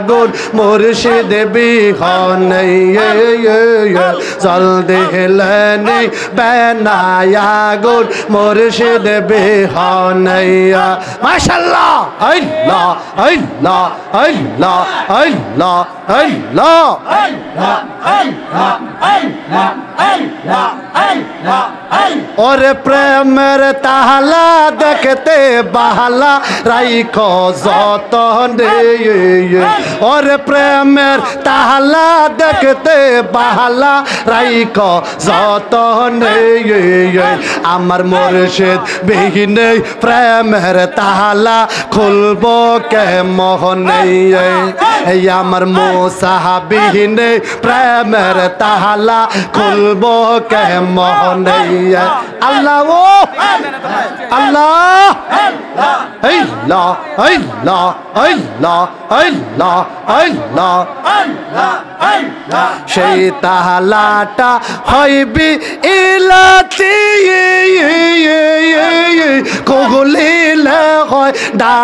गुर मुर्शिद बिहाने जल्दी लेनी बनाया गुर मुर्शिद बिहाने माशाल्लाह अल्लाह अल्लाह अल्लाह अल्लाह अल्लाह और प्रेमर ताला देखते बहला राइखो जतने और प्रेमर ताला देखते बहला राइखो जतने आमार मुर्शिद बिहीने प्रेमर ताला खुलबो के मोहने आमार मूसा बिहीने प्रेमर ताला खुलबो के मोहने अल्लाह वो अल्लाह अल्लाह अल्लाह अल्लाह अल्लाह अल्लाह সেই তালাটা হইবি ইলাতি কোগলিলে হয় দা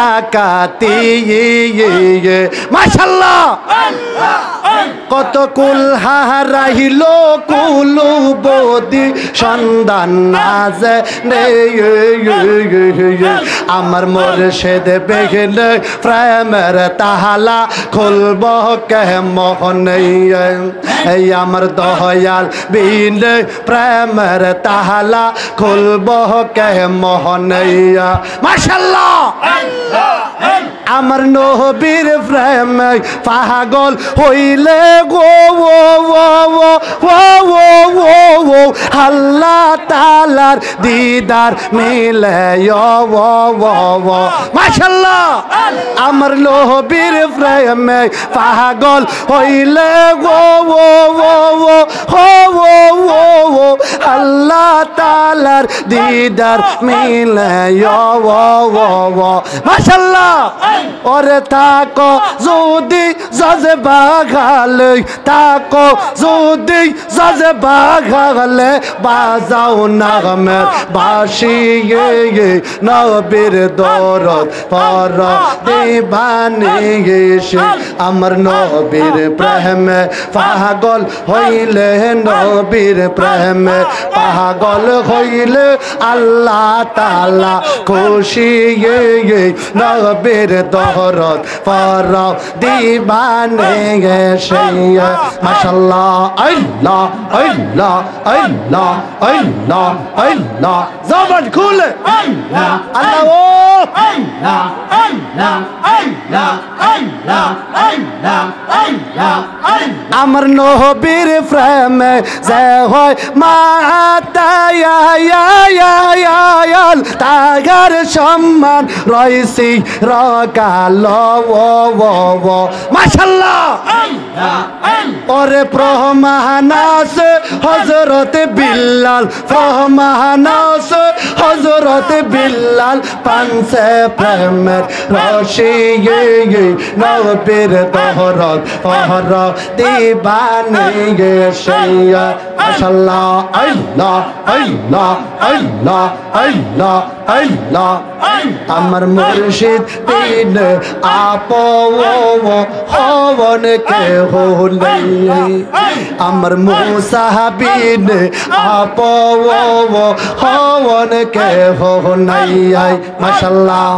আকাতি মাশাআল্লাহ কত কুল হারাইল কুলু বদি সন্ধান নাজে আমার মুর্শিদ বিহীনে প্রেমের তালা খুলব কে মোহনে এই আমার দয়াল বিহীনে প্রেমের তালা খুলব কে মোহনে মাশাআল্লাহ আমার নবীর প্রেমে পাগল হইলে গো আল্লাহ তাআলার দিদার মিলে মাশাআল্লাহ আমার নবীর প্রেমে পাগল হইলে গো আল্লাহ তাআলার দিদার মিলে মাশাআল্লাহ ওরে তাকো যদি জজবা গালে তাকো যদি জজবা গালে বাজাও নাগমের বাঁশি নবীর দরদ পর দিবানি এসে আমার নবীর প্রেমে পাগল হইলে নবীর প্রেমে পাগল হইলে আল্লাহ তাআলা খুশি নবীর দরদ পর দিবানে এসে মাশাআল্লাহ আল্লাহ আল্লাহ আল্লাহ আল্লাহ আল্লাহ জবান খুলে আল্লাহ আল্লাহ ও আল্লাহ আল্লাহ আল্লাহ আল্লাহ আল্লাহ আল্লাহ আমার নবীর প্রেমে যে হয় মাতায়াল তাগার সম্মান রইছি রকাল মাশাআল্লাহ ওরে প্রহমানাস হযরত বিল্লাল প্রহমানাস হযরত বিল্লাল পানসে প্রেমের রশি নবীর দহরত পহর দিবানে এসে মাশাআল্লাহ আল্লাহ আল্লাহ আল্লাহ আল্লাহ আল্লাহ আমার মুর্শিদ বিন আপো হবন কে হলে আমার মুসা বিন আপো হবন কে হনাই মাশাআল্লাহ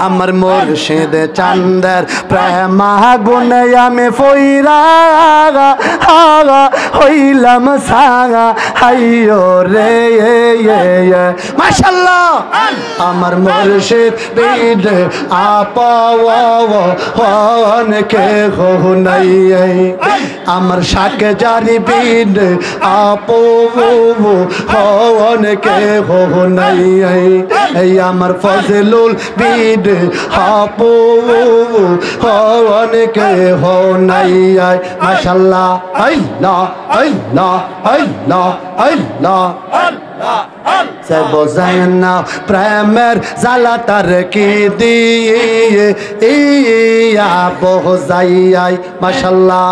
আমার মুর্শিদ চাঁদের প্রেম গুনে আমি ফইরা হইলাম সাগা হাইয়ো রে মাশাআল্লাহ আমার মুর্শিদ বিন আপো হন কে হনাই আমার শাকে জারি বিন আপো হন কে হো নাই এই আমার ফজলুল বিন আপো হন কে হো নাই মাশাআল্লাহ আল্লাহ আল্লাহ আল্লাহ আল্লাহ সে বোঝায় না প্রেমের জ্বালা তার কি দিয়ে ইয়া বোঝাই মাশাআল্লাহ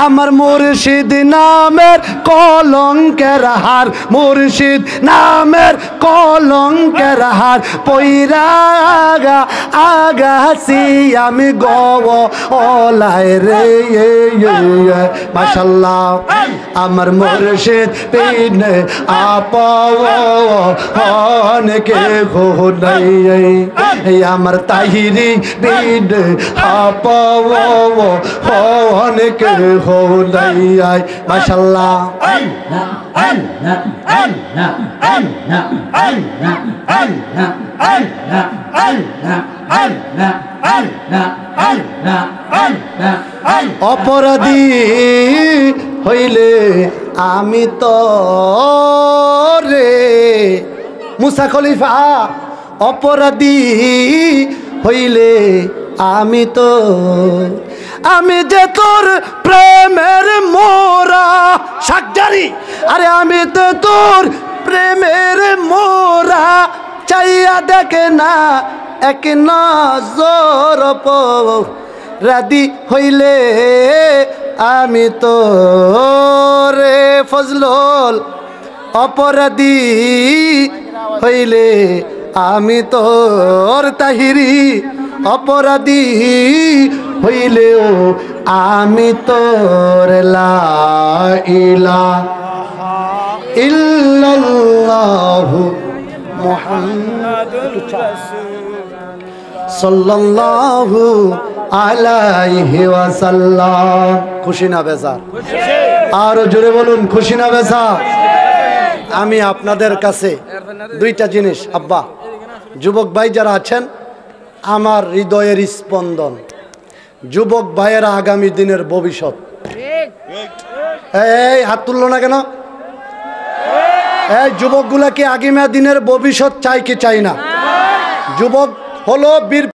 আমার মুর্শিদ নামের কলঙ্কের হার মুর্শিদ নামের কলঙ্কের হার পইরা আগাছি আমি গো ওলায় রে মাশাআল্লাহ আমার মুর্শিদ বিন আপন কে হো নাই আমার তাহিরি বিন আপন কে হো নাই মাশাআল্লাহ অপরাধী হইলে আমি তো রে মুসা খলিফা অপরাধী হইলে আমি তো আমি যে তোর প্রেমের মোরা সাকজারি আরে আমি তো তোর প্রেমের মোরা চাইয়া দেখে না এক নজর রাদি হইলে আমি তো রে ফজলুল অপরাধী হইলে আমি তোর তাহিরি অপরাধী হইলেও আমি তোর লা ইলাহা ইল্লাল্লাহু মুহাম্মাদুর রাসূলুল্লাহ সাল্লাল্লাহু আলাইহি ওয়াসাল্লাম খুশি না বেজার আর জোরে বলুন খুশি না বেজার আমি আপনাদের কাছে দুইটা জিনিস আব্বা যুবক ভাই যারা আছেন আমার হৃদয়ের স্পন্দন যুবক ভাইয়েরা আগামী দিনের ভবিষ্যৎ এই হাত তুললো না কেন এই যুবকগুলা কি আগামী দিনের ভবিষ্যৎ চাই কি চাই না যুবক হলো বীর